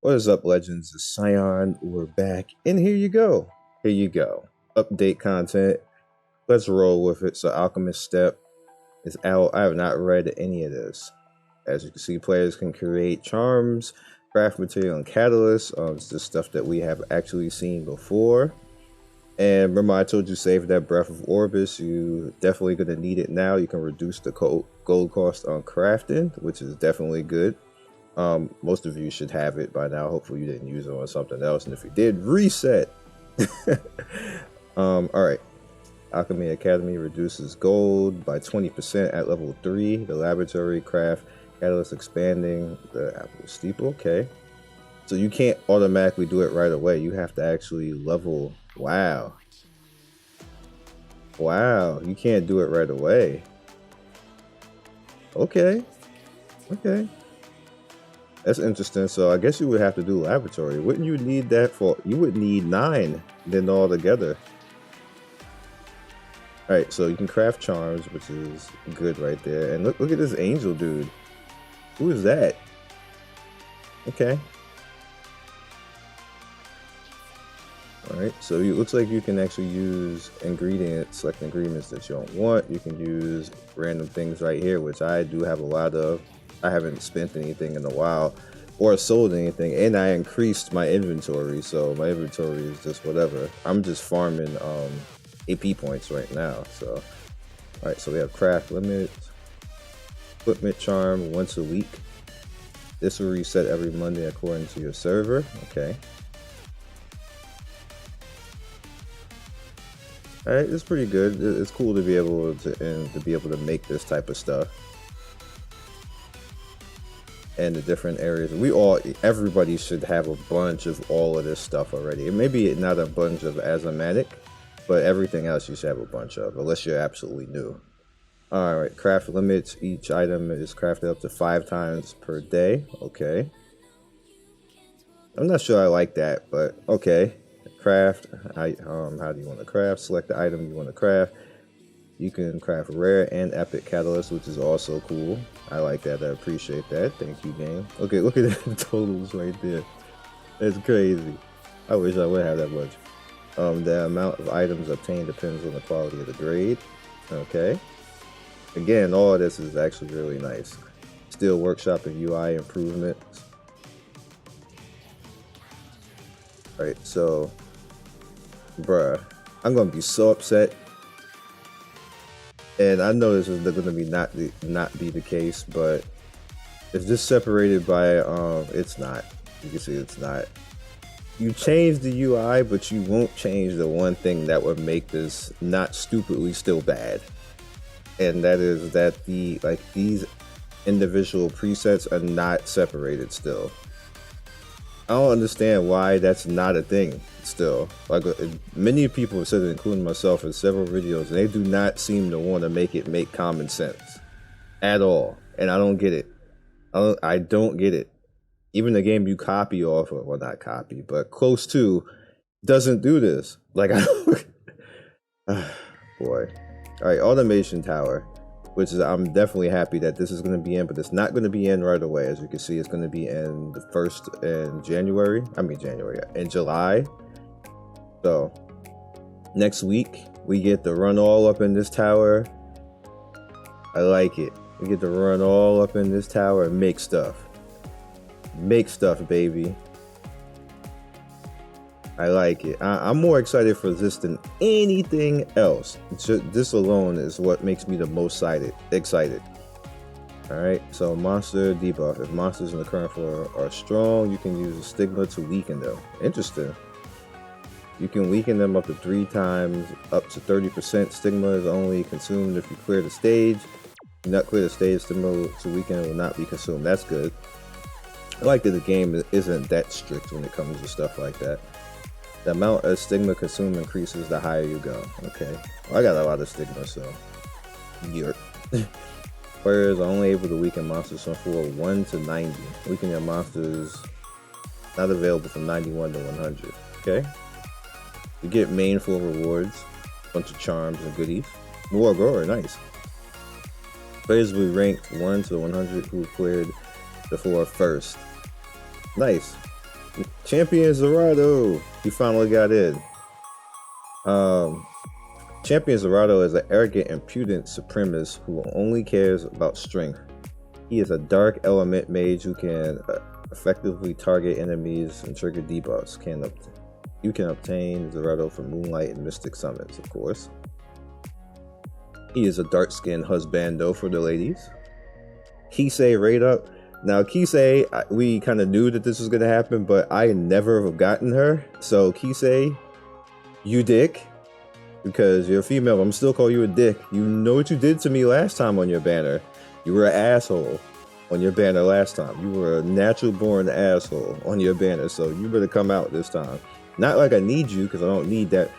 What is up, legends? It's Scion. We're back, and here you go. Here you go. Update content. Let's roll with it. So, Alchemist step is out. I have not read any of this. As you can see, players can create charms, craft material, and catalysts. It's just stuff that we have actually seen before. And remember, I told you save that Breath of Orbis. You definitely gonna need it now. You can reduce the gold cost on crafting, which is definitely good. Most of you should have it by now. Hopefully you didn't use it on something else, and if you did, reset. All right. Alchemy Academy reduces gold by 20% at level 3. The laboratory craft catalyst expanding the Apple Steeple. Okay, so you can't automatically do it right away. You have to actually level. Wow, you can't do it right away. Okay, that's interesting. So I guess you would have to do laboratory. Wouldn't you need that for? You would need 9 then all together. All right, so you can craft charms, which is good right there. And look at this angel dude. Who is that? Okay. All right, so it looks like you can actually use ingredients, select ingredients that you don't want. You can use random things right here, which I do have a lot of. I haven't spent anything in a while or sold anything, and I increased my inventory, so my inventory is just whatever. I'm just farming AP points right now. So all right, so we have craft limit, equipment charm once a week. This will reset every Monday according to your server. Okay. All right, it's pretty good. It's cool to be able to make this type of stuff. And the different areas. Everybody should have a bunch of all of this stuff already. It may be not a bunch of Azomatic, but everything else you should have a bunch of, unless you're absolutely new. All right, craft limits. Each item is crafted up to 5 times per day. Okay. I'm not sure I like that, but okay. Craft. How do you want to craft? Select the item you want to craft. You can craft rare and epic catalyst, which is also cool. I like that. I appreciate that. Thank you, game. Okay, look at the totals right there. That's crazy. I wish I would have that much. The amount of items obtained depends on the quality of the grade. Okay. Again, all of this is actually really nice. Still workshop and UI improvements. Alright, so bruh, I'm gonna be so upset. And I know this is gonna be not be the case, but it's just separated by it's not. You can see it's not. You change the UI, but you won't change the one thing that would make this not stupidly still bad. And that is that these individual presets are not separated still. I don't understand why that's not a thing still. Like many people have said it, including myself, in several videos, and they do not seem to want to make common sense at all. And I don't get it. I don't get it. Even the game you copy off of, well, not copy, but close to, doesn't do this. Like, boy. All right, automation tower, which is, I'm definitely happy that this is going to be in, but it's not going to be in right away. As you can see, it's going to be in the 1st in in July. So next week we get to run all up in this tower. I like it. We get to run all up in this tower and make stuff. Make stuff, baby. I like it. I'm more excited for this than anything else. This alone is what makes me the most excited. Alright, so monster debuff. If monsters in the current floor are strong, you can use a stigma to weaken them. Interesting. You can weaken them up to 3 times, up to 30%. Stigma is only consumed if you clear the stage. Do not clear the stage, stigma to weaken it will not be consumed. That's good. I like that the game isn't that strict when it comes to stuff like that. The amount of stigma consumed increases the higher you go. Okay. Well, I got a lot of stigma, so. Yerp. Players are only able to weaken monsters from floor 1 to 90. Weaken your monsters not available from 91 to 100. Okay. You get main floor rewards. Bunch of charms and goodies. More grower, nice. Players will be ranked 1 to 100 who cleared the floor first. Nice. Champion Zerato. He finally got in. Champion Zerato is an arrogant, impudent supremacist who only cares about strength. He is a dark element mage who can effectively target enemies and trigger debuffs. You can obtain Zerato from Moonlight and Mystic Summons, of course. He is a dark-skinned husbando for the ladies. Kise rate up. Now, Kise, we kind of knew that this was going to happen, but I never have gotten her. So, Kise, you dick. Because you're a female, I'm still calling you a dick. You know what you did to me last time on your banner. You were an asshole on your banner last time. You were a natural-born asshole on your banner, so you better come out this time. Not like I need you, because I don't need that.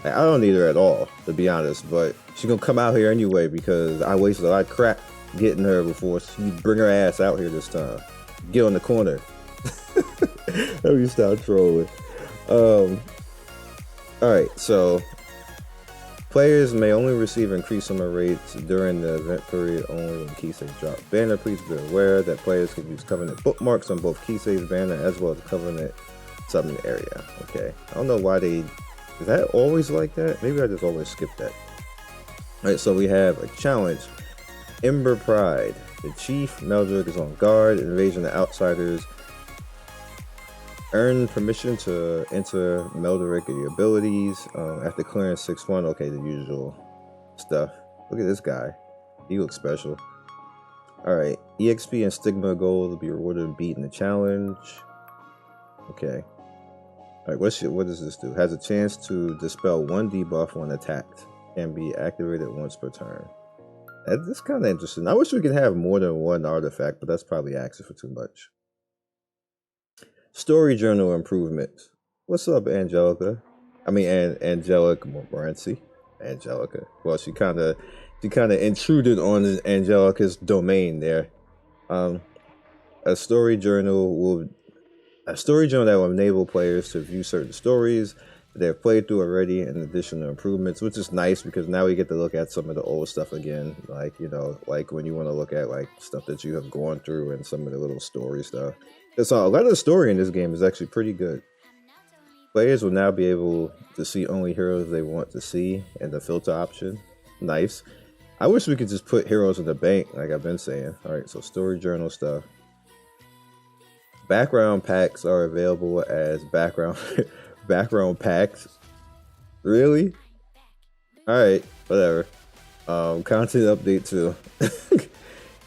I don't need her at all, to be honest, but she's going to come out here anyway, because I wasted a lot of crap getting her before she bring her ass out here this time. Get on the corner. Let me stop trolling. Alright, so players may only receive increased summon rates during the event period only when Kise drop banner. Please be aware that players can use Covenant bookmarks on both Kise's banner as well as Covenant summon area. Okay, I don't know why is that always like that? Maybe I just always skip that. Alright, so we have a challenge. Ember Pride. The Chief Meldrick is on guard. Invasion of Outsiders. Earn permission to enter Meldrick and your abilities after clearing 6-1. Okay, the usual stuff. Look at this guy. He looks special. Alright. EXP and Stigma goals will be rewarded and beaten the challenge. Okay. Alright, what does this do? Has a chance to dispel 1 debuff when attacked. Can be activated once per turn. That's kind of interesting. I wish we could have more than 1 artifact, but that's probably asking for too much. Story journal improvements. What's up, Angelica? I mean, Angelic Morency. Angelica. Well, she kind of intruded on Angelica's domain there. A story journal that will enable players to view certain stories they've played through already in addition to improvements, which is nice because now we get to look at some of the old stuff again, like, you know, like when you want to look at like stuff that you have gone through and some of the little story stuff. So a lot of the story in this game is actually pretty good. Players will now be able to see only heroes they want to see in the filter option. Nice. I wish we could just put heroes in the bank like I've been saying. Alright, so story journal stuff. Background packs are available as background packs. Really? Alright, whatever. Content update too.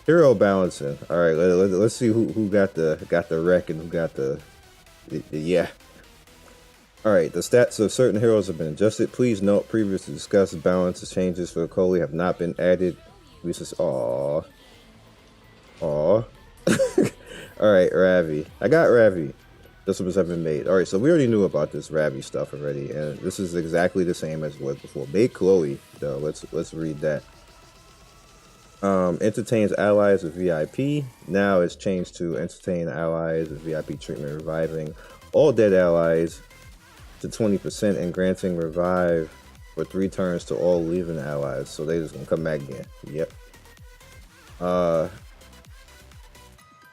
Hero balancing. Alright, let's see who got the wreck and who got the yeah. Alright, the stats of certain heroes have been adjusted. Please note previously discussed balance changes for Coley have not been added. We just Alright, Ravi. I got Ravi. Adjustments have been made. Alright, so we already knew about this Ravi stuff already, and this is exactly the same as it was before. Make Chloe, though. Let's read that. Entertains allies with VIP. Now it's changed to entertain allies with VIP treatment, reviving all dead allies to 20% and granting revive for 3 turns to all leaving allies. So they just gonna come back again. Yep.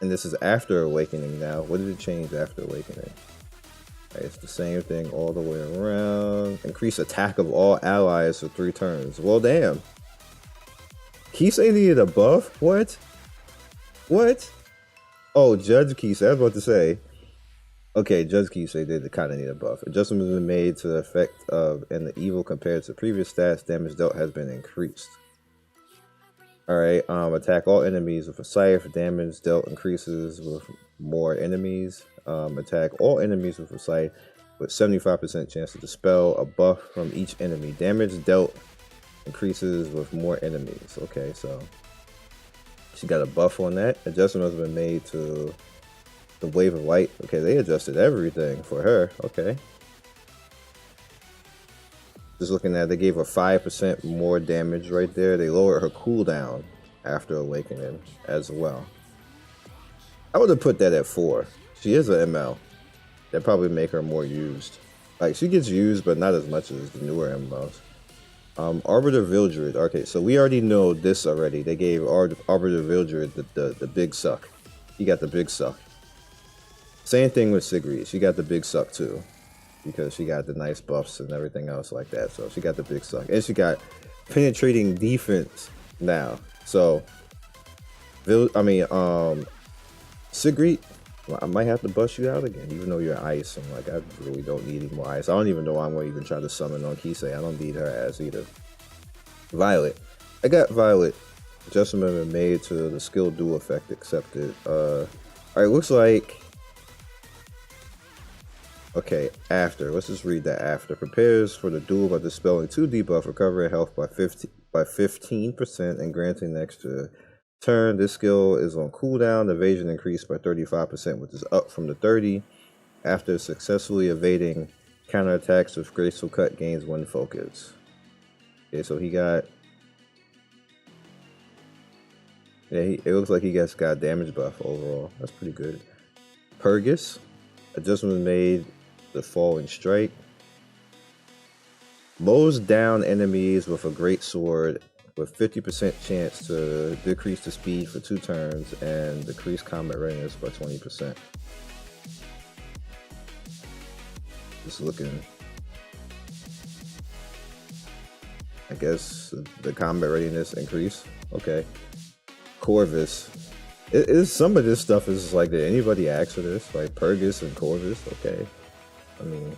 And this is after awakening now. What did it change after awakening? Okay, it's the same thing all the way around. Increase attack of all allies for 3 turns. Well, damn. Kise needed a buff? What? What? Oh, Judge Kise. I was about to say. Okay, Judge Kise did kind of need a buff. Adjustments have been made to the effect of and the evil compared to previous stats. Damage dealt has been increased. Alright, attack all enemies with a scythe. Damage dealt increases with more enemies. Attack all enemies with a scythe with 75% chance to dispel a buff from each enemy. Damage dealt increases with more enemies. Okay, so she got a buff on that. Adjustment has been made to the Wave of Light. Okay, they adjusted everything for her. Okay. Just looking at, they gave her 5% more damage right there. They lowered her cooldown after awakening as well. I would have put that at 4. She is an ML. That probably make her more used. Like, she gets used, but not as much as the newer MLs. Arbiter Vildred. Okay, so we already know this already. They gave Arbiter Vildred the big suck. He got the big suck. Same thing with Sigrid. She got the big suck too, because she got the nice buffs and everything else like that. So she got the big suck, and she got penetrating defense now. So, Sigrid, I might have to bust you out again, even though you're ice. I'm like, I really don't need any more ice. I don't even know why I'm going to even try to summon on Kise. I don't need her ass either. Violet. I got Violet. Adjustment been made to the skill dual effect accepted. Alright, looks like... Okay, after. Let's just read that after. Prepares for the duel by dispelling 2 debuff, recovering health by 15% and granting an extra turn. This skill is on cooldown. Evasion increased by 35%, which is up from the 30. After successfully evading counterattacks with graceful cut, gains 1 focus. Okay, so he got... Yeah, it looks like he got damage buff overall. That's pretty good. Purgus. Adjustment made the falling strike. Mows down enemies with a great sword with 50% chance to decrease the speed for 2 turns and decrease combat readiness by 20%. Just looking. I guess the combat readiness increase. Okay. Corvus. Some of this stuff is like, did anybody ask for this? Like Purgus and Corvus? Okay. I mean.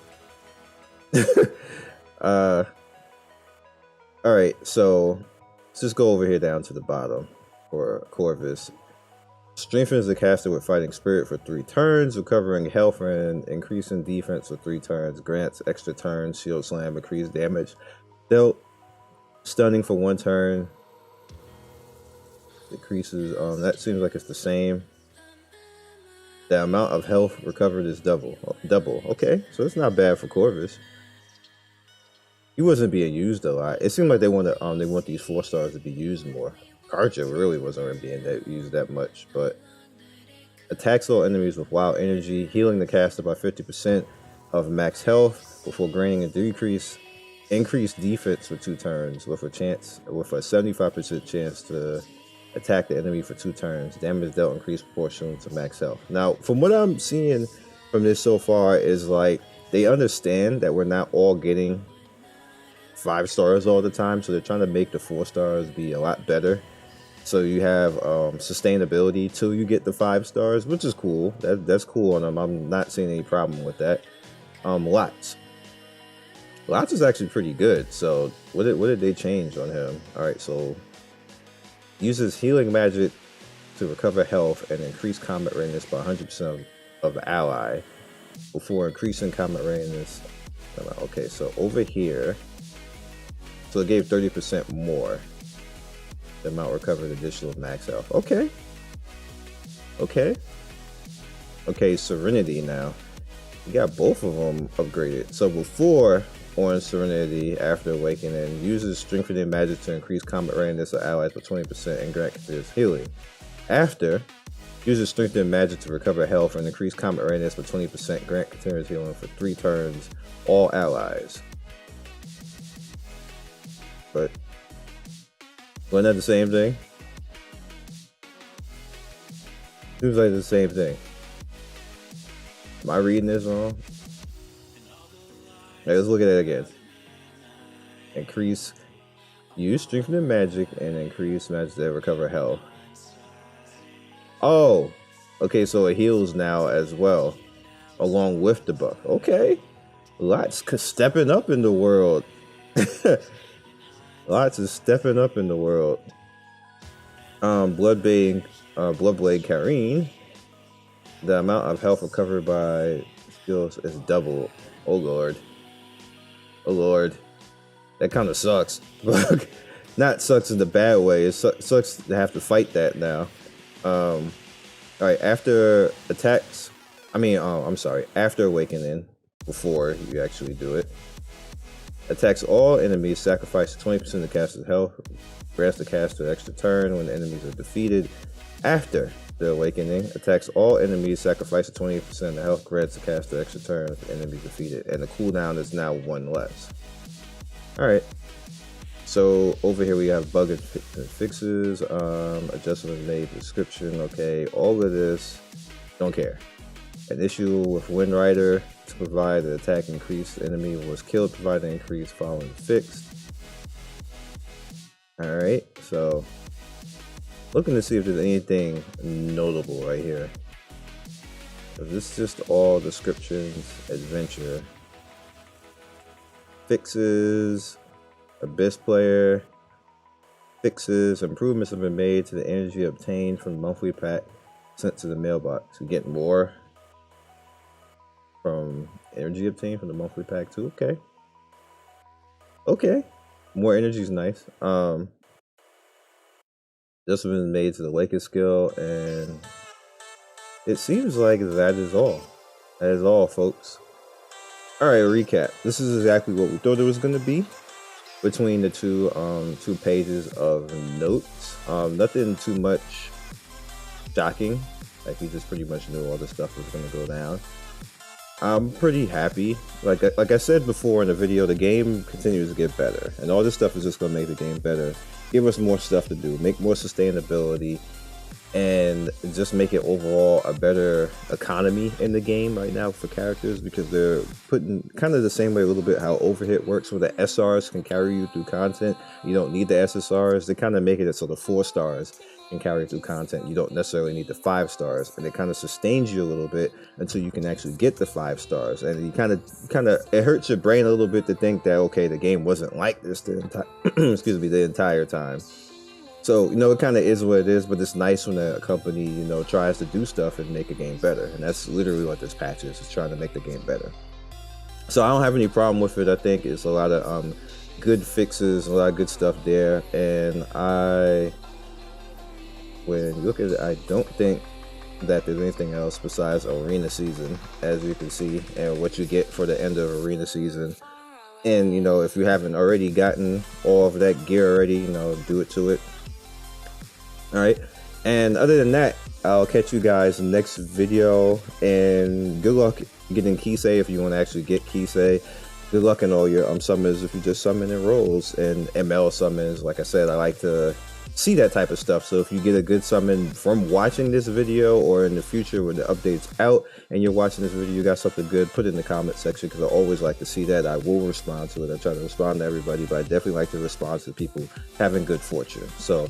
Alright, so let's just go over here down to the bottom for Corvus. Strengthens the caster with fighting spirit for 3 turns, recovering health and increasing defense for 3 turns, grants extra turns, shield slam, increased damage dealt, stunning for 1 turn, decreases, that seems like it's the same. The amount of health recovered is double. Okay, so it's not bad for Corvus. He wasn't being used a lot. It seemed like they want these 4 stars to be used more. Karja really wasn't being used that much, but attacks all enemies with wild energy, healing the caster by 50% of max health before granting a decrease, increased defense for 2 turns with a 75% chance to attack the enemy for 2 turns. Damage dealt increased proportional to max health. Now, from what I'm seeing from this so far is like they understand that we're not all getting 5 stars all the time, so they're trying to make the 4 stars be a lot better. So you have sustainability till you get the 5 stars, which is cool. That's cool on them. I'm not seeing any problem with that. Lots is actually pretty good. So what did they change on him? All right, so uses healing magic to recover health and increase combat readiness by 100% of the ally before increasing combat readiness. Okay, so over here, so it gave 30% more. The amount recovered additional max health. Okay. Serenity now. You got both of them upgraded. So before on Serenity, after awakening, uses strengthening magic to increase combat readiness of allies by 20% and grant continuous healing. After, uses strengthening magic to recover health and increase combat readiness by 20%, grant continuous healing for 3 turns, all allies. But wasn't that the same thing? Seems like the same thing. Am I reading this wrong? Right, let's look at it again. Increase, use strengthening magic and increase magic that recover health. Oh, okay, so it heals now as well, along with the buff. Okay, lots stepping up in the world. Lots is stepping up in the world. Bloodblade Karine. The amount of health recovered by skills is double. Oh lord. That kind of sucks. Not sucks in the bad way. It sucks to have to fight that now. Alright, after attacks. After awakening, before you actually do it. Attacks all enemies, sacrifice 20% of the caster's health, grants the caster an extra turn when the enemies are defeated. After the awakening, attacks all enemies, sacrifice 20% of the health, grants the caster an extra turn if the enemy is defeated. And the cooldown is now 1 less. Alright. So over here we have bug and fixes, adjustment made, description. Okay, all of this, don't care. An issue with Wind Rider to provide the attack increase. The enemy was killed, providing increase following fixed. Alright, so looking to see if there's anything notable right here. So this is just all descriptions, adventure, fixes, Abyss player, fixes, improvements have been made to the energy obtained from the monthly pack sent to the mailbox. We get more from energy obtained from the monthly pack too. Okay. Okay. More energy is nice. This has been made to the Lakers skill, and it seems like that is all. That is all, folks. Alright, recap. This is exactly what we thought it was gonna be. Between the two pages of notes. Nothing too much shocking. Like, we just pretty much knew all this stuff was gonna go down. I'm pretty happy. Like I said before in the video, the game continues to get better, and all this stuff is just gonna make the game better. Give us more stuff to do, make more sustainability, and just make it overall a better economy in the game right now for characters, because they're putting kind of the same way a little bit how Overhit works, where the SRs can carry you through content. You don't need the SSRs. They kind of make it so the 4 stars can carry through content. You don't necessarily need the 5 stars, and it kind of sustains you a little bit until you can actually get the 5 stars. And you kind of it hurts your brain a little bit to think that, okay, the game wasn't like this the entire excuse me, the entire time. So, you know, it kind of is what it is, but it's nice when a company, you know, tries to do stuff and make a game better. And that's literally what this patch is trying to make the game better. So I don't have any problem with it. I think it's a lot of good fixes, a lot of good stuff there. And when you look at it, I don't think that there's anything else besides arena season, as you can see, and what you get for the end of arena season. And, you know, if you haven't already gotten all of that gear already, you know, do it to it. Alright, and other than that, I'll catch you guys next video, and good luck getting Kise if you want to actually get Kise. Good luck in all your summons if you just summon in rolls, and ML summons. Like I said, I like to see that type of stuff. So if you get a good summon from watching this video, or in the future when the update's out and you're watching this video, you got something good, put it in the comment section, because I always like to see that. I will respond to it. I try to respond to everybody, but I definitely like to respond to people having good fortune. So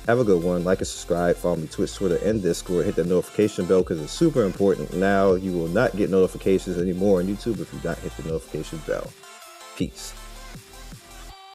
have a good one. Like and subscribe. Follow me Twitch, Twitter, and Discord. Hit that notification bell, because it's super important. Now you will not get notifications anymore on YouTube if you not hit the notification bell. Peace.